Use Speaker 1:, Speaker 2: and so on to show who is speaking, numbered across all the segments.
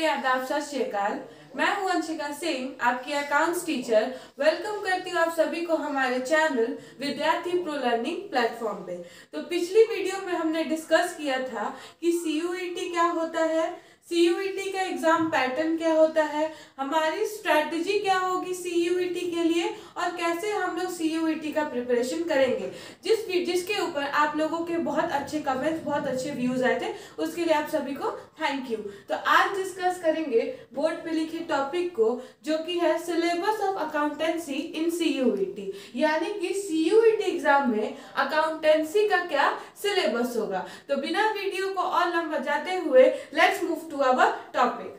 Speaker 1: आदाब, सत श्री अकाल। मैं हूं अंशिका सिंह, आपकी अकाउंट्स टीचर। वेलकम करती हूँ आप सभी को हमारे चैनल विद्यार्थी प्रो लर्निंग प्लेटफॉर्म पे। तो पिछली वीडियो में हमने डिस्कस किया था कि सीयूईटी क्या होता है, सीयूईटी का एग्जाम पैटर्न क्या होता है, हमारी स्ट्रेटजी क्या होगी सीयूईटी के लिए और कैसे हम लोग सीयूईटी का प्रिपरेशन करेंगे, जिसके ऊपर आप लोगों के बहुत अच्छे कमेंट्स, बहुत अच्छे व्यूज आए थे। उसके लिए आप सभी को थैंक यू। तो आज डिस्कस करेंगे बोर्ड पे लिखे टॉपिक को, जो कि है syllabus of accountancy in CUET, यानी कि सीयूईटी एग्जाम में अकाउंटेंसी का क्या सिलेबस होगा। तो बिना वीडियो को और लंबा जाते हुए let's move to our topic.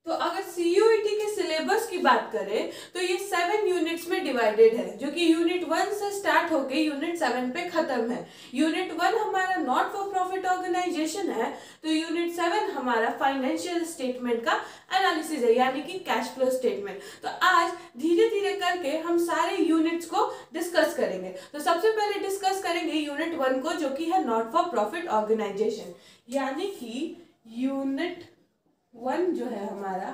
Speaker 1: तो अगर सीयूईटी के सिलेबस की बात करें तो ये 7 यूनिट्स में डिवाइडेड है, जो कि यूनिट 1 से स्टार्ट होकर यूनिट 7 पे खत्म है। यूनिट 1 हमारा नॉट फॉर प्रॉफिट ऑर्गेनाइजेशन है, तो यूनिट 7 हमारा फाइनेंशियल स्टेटमेंट का एनालिसिस है, यानी कि कैश फ्लो स्टेटमेंट। तो आज धीरे धीरे करके हम सारे यूनिट्स को डिस्कस करेंगे। तो सबसे पहले डिस्कस करेंगे यूनिट 1 को, जो कि है नॉट फॉर प्रॉफिट ऑर्गेनाइजेशन, यानी कि यूनिट 1 जो है हमारा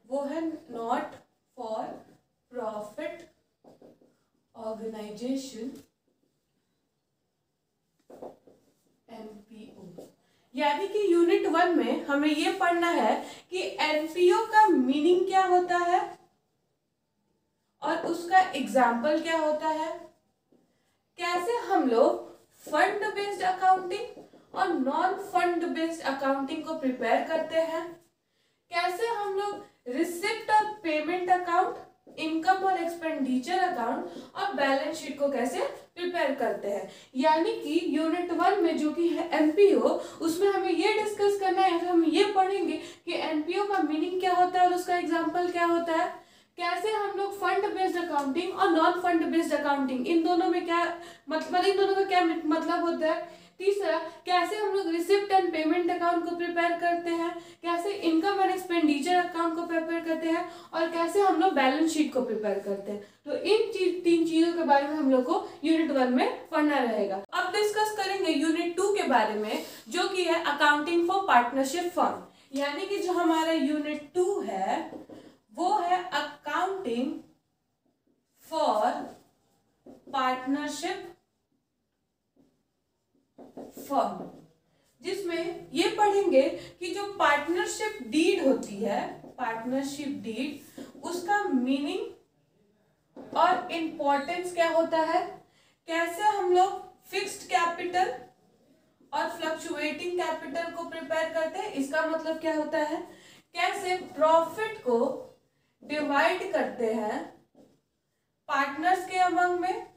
Speaker 1: वो है not for profit organisation, NPO. यानी कि यूनिट 1 में हमें ये पढ़ना है कि एनपीओ का मीनिंग क्या होता है और उसका एग्जाम्पल क्या होता है, कैसे हम लोग फंड बेस्ड अकाउंटिंग और नॉन फंड बेस्ड अकाउंटिंग को प्रिपेयर करते हैं, कैसे हम लोग रिसिप्ट और पेमेंट अकाउंट, इनकम और एक्सपेंडिचर अकाउंट और बैलेंस शीट को कैसे प्रिपेयर करते हैं। यानी कि यूनिट 1 में जो कि है एनपीओ, उसमें हमें ये डिस्कस करना है, हम ये पढ़ेंगे कि एनपीओ का मीनिंग क्या होता है और उसका एग्जाम्पल क्या होता है, कैसे हम लोग फंड बेस्ड अकाउंटिंग और नॉन फंड बेस्ड अकाउंटिंग, इन दोनों में क्या मतलब, इन दोनों का क्या मतलब होता है। तीसरा, कैसे हम लोग रिसिप्ट एंड पेमेंट अकाउंट को प्रिपेयर करते हैं, कैसे इनकम एंड एक्सपेंडिचर अकाउंट को प्रिपेयर करते हैं और कैसे हम लोग बैलेंस शीट को प्रिपेयर करते हैं। तो इन 3 चीजों के बारे में हम लोग को यूनिट 1 में पढ़ना रहेगा। अब डिस्कस करेंगे यूनिट 2 के बारे में, जो कि है अकाउंटिंग फॉर पार्टनरशिप फर्म। यानी कि जो हमारा यूनिट 2 है वो है अकाउंटिंग फॉर पार्टनरशिप फर्म, जिसमें ये पढ़ेंगे कि जो पार्टनरशिप डीड होती है, पार्टनरशिप डीड, उसका मीनिंग और इंपॉर्टेंस क्या होता है, कैसे हम लोग फिक्स्ड कैपिटल और फ्लक्चुएटिंग कैपिटल को प्रिपेयर करते हैं, इसका मतलब क्या होता है, कैसे प्रॉफिट को डिवाइड करते हैं पार्टनर्स के अमंग में,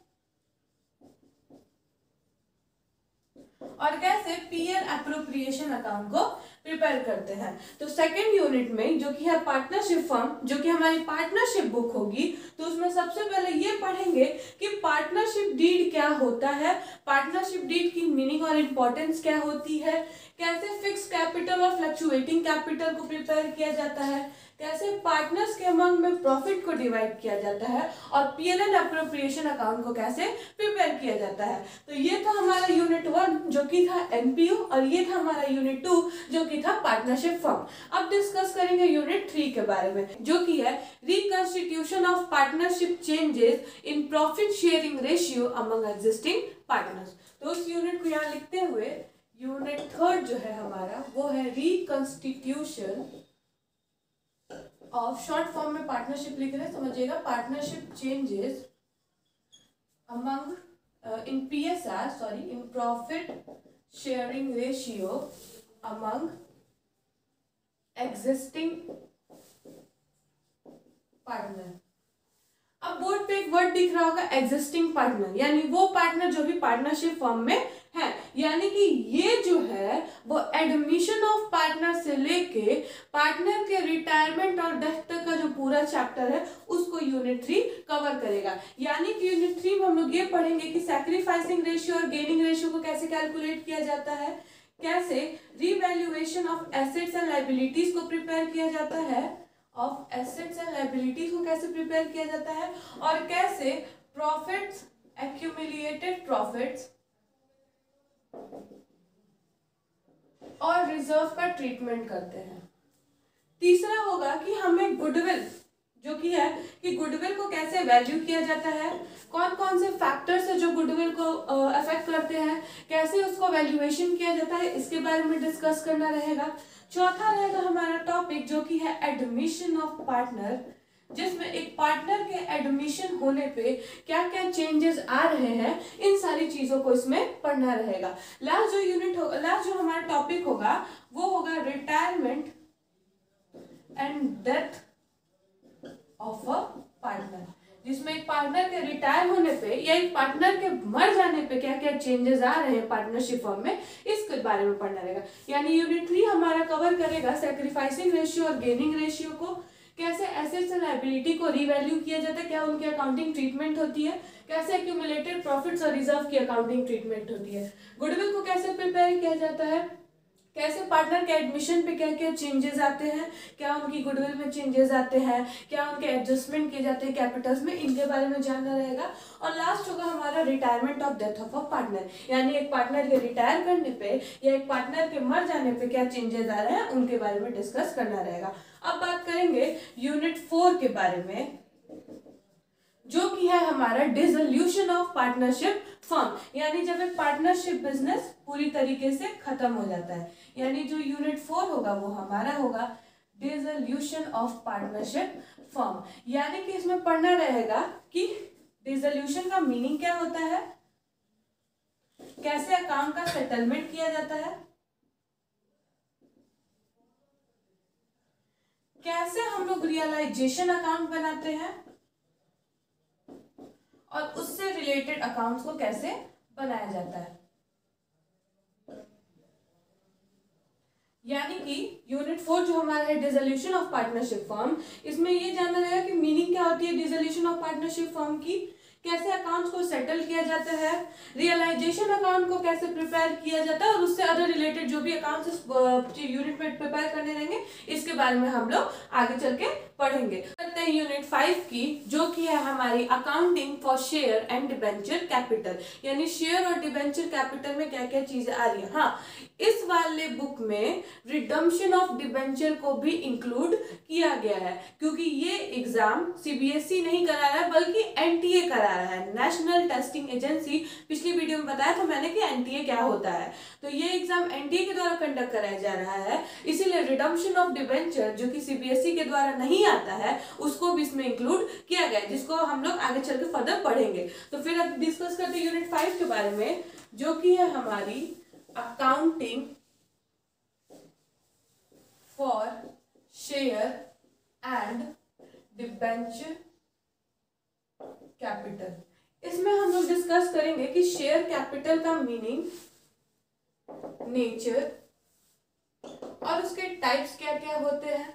Speaker 1: और कैसे पीएल एप्रोप्रिएशन अकाउंट को प्रिपेयर करते हैं। तो सेकंड यूनिट में जो कि है पार्टनरशिप फर्म, जो कि हमारी पार्टनरशिप बुक होगी, तो उसमें सबसे पहले ये पढ़ेंगे कि पार्टनरशिप डीड क्या होता है, पार्टनरशिप डीड की मीनिंग और इंपॉर्टेंस क्या होती है, कैसे फिक्स्ड कैपिटल और फ्लक्चुएटिंग कैपिटल को प्रिपेयर किया जाता है, कैसे पार्टनर्स के अमंग में प्रॉफिट को डिवाइड किया जाता है और पीएल एप्रोप्रिएशन अकाउंट को कैसे प्रिपेयर किया जाता है। तो ये था हमारा यूनिट 1 जो कि था एनपीओ, और ये था हमारा यूनिट 2 जो कि था पार्टनरशिप फर्म। अब डिस्कस करेंगे यूनिट 3 के बारे में, जो कि है reconstitution of partnership changes in profit sharing ratio among existing partners. तो उस यूनिट को यहाँ लिखते हुए यूनिट 3 जो है हमारा वो है रिकंस्टिट्यूशन ऑफ, शॉर्ट फॉर्म में पार्टनरशिप लिख रहे हैं, समझिएगा, partnership changes among in PSR, sorry, in profit sharing ratio among existing partner. अब बोर्ड पे एक वर्ड दिख रहा होगा एग्जिस्टिंग पार्टनर, यानी वो पार्टनर जो भी पार्टनरशिप फर्म में है। यानी कि ये जो है वो एडमिशन ऑफ पार्टनर से लेके पार्टनर के रिटायरमेंट और डेथ तक का जो पूरा चैप्टर है उसको यूनिट 3 कवर करेगा। यानी कि यूनिट 3 में हम लोग ये पढ़ेंगे कि सैक्रिफाइसिंग रेशियो और गेनिंग रेशियो को कैसे कैलकुलेट किया जाता है, कैसे revaluation of assets and liabilities को प्रिपेयर किया जाता है, ऑफ एसेट्स एंड लायबिलिटीज को कैसे प्रिपेयर किया जाता है, और कैसे प्रॉफिट्स, एक्यूमुलेटेड प्रॉफिट्स और रिजर्व का ट्रीटमेंट करते हैं। तीसरा होगा कि हमें गुडविल जो कि है कि गुडविल को कैसे वैल्यू किया जाता है, कौन कौन से फैक्टर्स है जो गुडविल को अफेक्ट करते हैं, कैसे उसको वैल्यूएशन किया जाता है, इसके बारे में डिस्कस करना रहेगा। चौथा रहेगा हमारा टॉपिक जो कि है एडमिशन ऑफ पार्टनर, जिसमें एक पार्टनर के एडमिशन होने पे क्या क्या चेंजेस आ रहे हैं, इन सारी चीजों को इसमें पढ़ना रहेगा। लास्ट जो यूनिट होगा, लास्ट जो हमारा टॉपिक होगा वो होगा retirement and death of a partner, जिसमें एक पार्टनर के रिटायर होने पे या एक पार्टनर के मर जाने पे क्या क्या चेंजेस आ रहे हैं पार्टनरशिप फॉर्म में, इसके बारे में पढ़ना रहेगा। यानी यूनिट 3 हमारा कवर करेगा सैक्रिफाइसिंग रेशियो और गेनिंग रेशियो को, कैसे एसेट्स एंड लायबिलिटी को रीवैल्यू किया जाता है, क्या उनकी अकाउंटिंग ट्रीटमेंट होती है, कैसे एक्यूमुलेटेड प्रॉफिट्स और रिजर्व की अकाउंटिंग ट्रीटमेंट होती है, गुडविल को कैसे प्रिपेयर किया जाता है, कैसे पार्टनर के एडमिशन पे क्या क्या चेंजेस आते हैं, क्या उनकी गुडविल में चेंजेस आते हैं, क्या उनके एडजस्टमेंट किए जाते हैं कैपिटल्स में, इनके बारे में जानना रहेगा। और लास्ट होगा हमारा retirement of death of a partner, यानी एक पार्टनर के रिटायर करने पे या एक पार्टनर के मर जाने पे क्या चेंजेस आ रहे हैं, उनके बारे में डिस्कस करना रहेगा। अब बात करेंगे यूनिट 4 के बारे में, जो कि है हमारा डिसोल्यूशन ऑफ पार्टनरशिप फर्म, यानी जब एक पार्टनरशिप बिजनेस पूरी तरीके से खत्म हो जाता है। यानी जो यूनिट 4 होगा वो हमारा होगा डिसोल्यूशन ऑफ पार्टनरशिप फर्म, यानी कि इसमें पढ़ना रहेगा कि डिसोल्यूशन का मीनिंग क्या होता है, कैसे अकाउंट का सेटलमेंट किया जाता है, कैसे हम लोग रियलाइजेशन अकाउंट बनाते हैं, और उससे रिलेटेड अकाउंट्स को कैसे बनाया जाता है। यानी कि यूनिट 4 जो हमारा है डिसोल्यूशन ऑफ पार्टनरशिप फर्म, इसमें ये जानना रहेगा कि मीनिंग क्या होती है डिसोल्यूशन ऑफ पार्टनरशिप फर्म की, कैसे अकाउंट्स को सेटल किया जाता है, रियलाइजेशन अकाउंट को कैसे प्रिपेयर किया जाता है, और उससे अदर रिलेटेड जो भी अकाउंट्स यूनिट में प्रिपेयर करने रहेंगे, इसके बारे में हम लोग आगे चल के पढ़ेंगे। करते हैं यूनिट 5 की, जो कि है हमारी accounting for share and debenture capital, यानी शेयर और डिबेंचर कैपिटल में क्या क्या चीजें आ रही है। हाँ, इस वाले बुक में रिडम्पशन ऑफ डिबेंचर को भी इंक्लूड किया गया है, क्योंकि ये एग्जाम सीबीएसई नहीं करा रहा है बल्कि एनटीए करा रहा है, नेशनल टेस्टिंग एजेंसी। पिछली वीडियो में बताया था मैंने कि एनटीए क्या होता है, तो ये एग्जाम एनटीए के द्वारा कंडक्ट कराया जा रहा है, इसीलिए रिडम्पशन ऑफ डिबेंचर जो कि सीबीएसई के द्वारा नहीं आता है उसको भी इसमें इंक्लूड किया गया है, जिसको हम लोग आगे चल के फर्दर पढ़ेंगे। तो फिर अब डिस्कस करते हैं यूनिट 5 के बारे में, जो कि है हमारी accounting for share and debenture capital. इसमें हम लोग डिस्कस करेंगे कि शेयर कैपिटल का मीनिंग, नेचर और उसके टाइप्स क्या क्या होते हैं,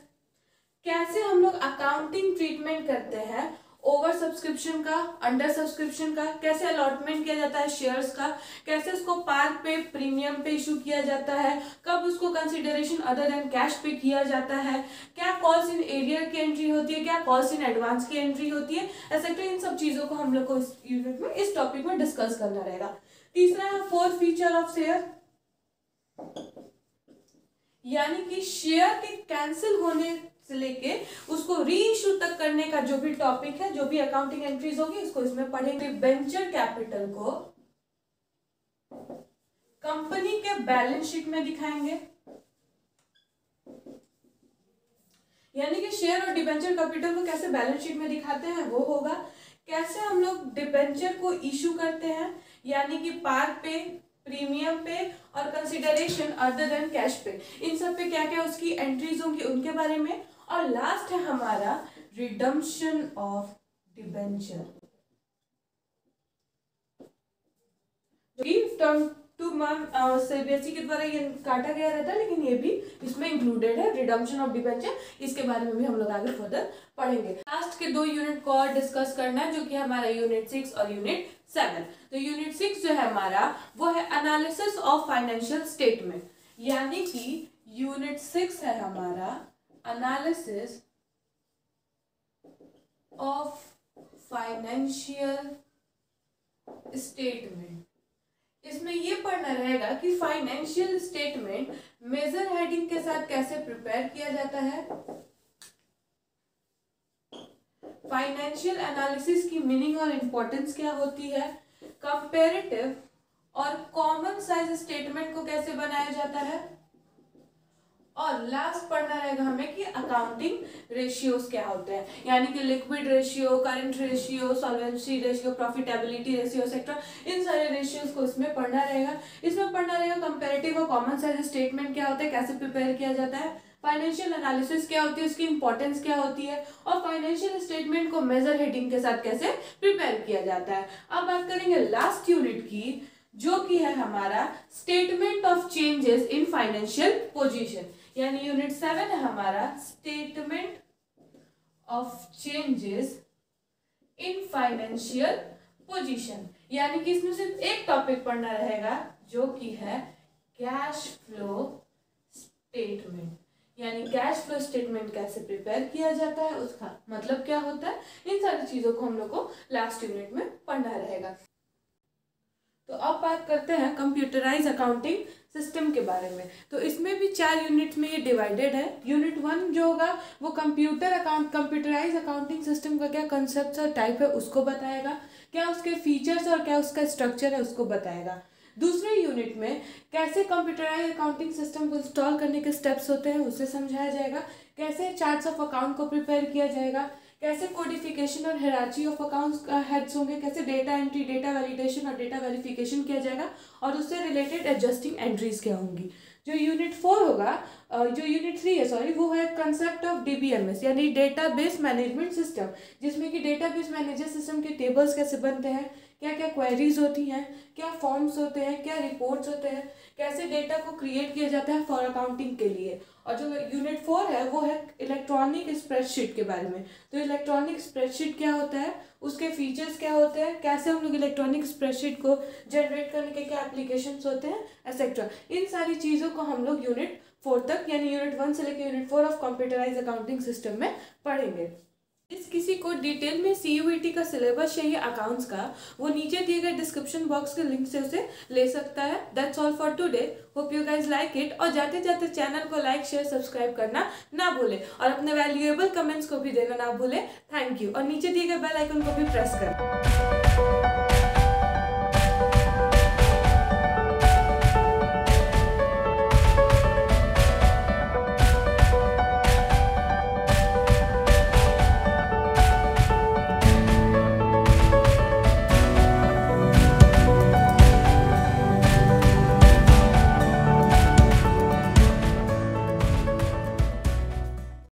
Speaker 1: कैसे हम लोग अकाउंटिंग ट्रीटमेंट करते हैं ओवर सब्सक्रिप्शन का, अंडर सब्सक्रिप्शन का, कैसे अलॉटमेंट किया जाता है शेयर्स का, कैसे उसको पार पे प्रीमियम पे इशू किया जाता है, कब उसको कंसिडरेशन अदर देन कैश पे किया जाता है, क्या कॉल्स इन एरियर की एंट्री होती है, क्या कॉल्स इन एडवांस की एंट्री होती है, एक्सेट्रा। इन सब चीजों को हम लोग को इस यूनिट में, इस टॉपिक में डिस्कस करना रहेगा। तीसरा है फोर्थ फीचर ऑफ शेयर, यानी कि शेयर के कैंसिल होने से लेके उसको री इशू तक करने का जो भी टॉपिक है, जो भी अकाउंटिंग एंट्रीज होगी, इसको इसमें पढ़ेंगे। वेंचर कैपिटल को कंपनी के बैलेंस शीट में दिखाएंगे, यानी कि शेयर और डिबेंचर कैपिटल को कैसे बैलेंस शीट में दिखाते हैं वो होगा, कैसे हम लोग डिबेंचर को इशू करते हैं, यानी कि पार पे, प्रीमियम पे और कंसिडरेशन अदर देन कैश पे, इन सब पे क्या क्या उसकी एंट्रीज होंगी उनके बारे में। और लास्ट है हमारा redemption of debenture, term two month CBSE के द्वारा ये काटा गया रहता है, लेकिन ये भी इसमें इंक्लूडेड है रिडम्पशन ऑफ डिबेंचर, इसके बारे में भी हम लोग आगे फर्दर पढ़ेंगे। लास्ट के 2 यूनिट को और डिस्कस करना है, जो कि हमारा यूनिट 6 और यूनिट 7। तो यूनिट 6 जो है हमारा वो है एनालिसिस ऑफ फाइनेंशियल स्टेटमेंट, यानी कि यूनिट 6 है हमारा एनालिसिस ऑफ फाइनेंशियल स्टेटमेंट, इसमें ये पढ़ना रहेगा कि फाइनेंशियल स्टेटमेंट मेजर हेडिंग के साथ कैसे प्रिपेयर किया जाता है, फाइनेंशियल एनालिसिस की मीनिंग और इम्पोर्टेंस क्या होती है, कंपैरेटिव और कॉमन साइज स्टेटमेंट को कैसे बनाया जाता है, और लास्ट पढ़ना रहेगा हमें कि अकाउंटिंग रेशियोज क्या होते हैं, यानी कि liquid ratio, current ratio, solvency ratio, profitability ratio etcetera, इन सारे रेशियोज को इसमें पढ़ना रहेगा। इसमें पढ़ना रहेगा कंपैरेटिव और कॉमन साइज स्टेटमेंट क्या होता है, कैसे प्रिपेयर किया जाता है, फाइनेंशियल एनालिसिस क्या होती है, उसकी इंपॉर्टेंस क्या होती है, और फाइनेंशियल स्टेटमेंट को मेजर हेडिंग के साथ कैसे प्रिपेयर किया जाता है। अब बात करेंगे लास्ट यूनिट की, जो कि है हमारा statement of changes in financial position, यानी यूनिट 7 है हमारा statement of changes in financial position, यानी कि इसमें सिर्फ एक टॉपिक पढ़ना रहेगा जो कि है कैश फ्लो स्टेटमेंट, यानी कैश फ्लो स्टेटमेंट कैसे प्रिपेयर किया जाता है, उसका मतलब क्या होता है, इन सारी चीजों को हम लोग को लास्ट यूनिट में पढ़ना रहेगा। तो अब बात करते हैं कंप्यूटराइज अकाउंटिंग सिस्टम के बारे में। तो इसमें भी 4 यूनिट्स में ये डिवाइडेड है। यूनिट 1 जो होगा वो कंप्यूटराइज अकाउंटिंग सिस्टम का क्या कंसेप्ट और टाइप है उसको बताएगा, क्या उसके फीचर्स और क्या उसका स्ट्रक्चर है उसको बताएगा। दूसरे यूनिट में कैसे कंप्यूटराइज अकाउंटिंग सिस्टम को इंस्टॉल करने के स्टेप्स होते हैं उसे समझाया जाएगा, कैसे चार्ट्स ऑफ अकाउंट को प्रिपेयर किया जाएगा, कैसे कोडिफिकेशन और हायरार्की ऑफ अकाउंट्स हेड्स होंगे, कैसे डेटा एंट्री, डेटा वैलिडेशन और डेटा वेरिफिकेशन किया जाएगा, और उससे रिलेटेड एडजस्टिंग एंट्रीज क्या होंगी। जो यूनिट 4 होगा, जो यूनिट 3 है सॉरी, वो है कंसेप्ट ऑफ डीबीएमएस यानी डेटाबेस मैनेजमेंट सिस्टम, जिसमें कि डेटाबेस मैनेजर सिस्टम के टेबल्स कैसे बनते हैं, क्या क्या क्वेरीज होती हैं, क्या फॉर्म्स होते हैं, क्या रिपोर्ट्स होते हैं, कैसे डेटा को क्रिएट किया जाता है फॉर अकाउंटिंग के लिए। और जो यूनिट 4 है वो है इलेक्ट्रॉनिक स्प्रेडशीट के बारे में। तो इलेक्ट्रॉनिक स्प्रेडशीट क्या होता है, उसके फीचर्स क्या होते हैं, कैसे हम लोग इलेक्ट्रॉनिक स्प्रेडशीट को जनरेट करने के क्या एप्लीकेशंस होते हैं एक्सेट्रा, इन सारी चीज़ों को हम लोग यूनिट 4 तक यानी यूनिट 1 से लेकर unit 4 of computerise accounting system में पढ़ेंगे। इस किसी को डिटेल में CUET का सिलेबस चाहिए अकाउंट्स का, वो नीचे दिए गए डिस्क्रिप्शन बॉक्स के लिंक से उसे ले सकता है। That's all for today, hope you guys like it. और जाते जाते चैनल को लाइक शेयर सब्सक्राइब करना ना भूले और अपने वैल्यूएबल कमेंट्स को भी देना ना भूले। Thank you. और नीचे दिए गए बेल आइकन को भी प्रेस करना।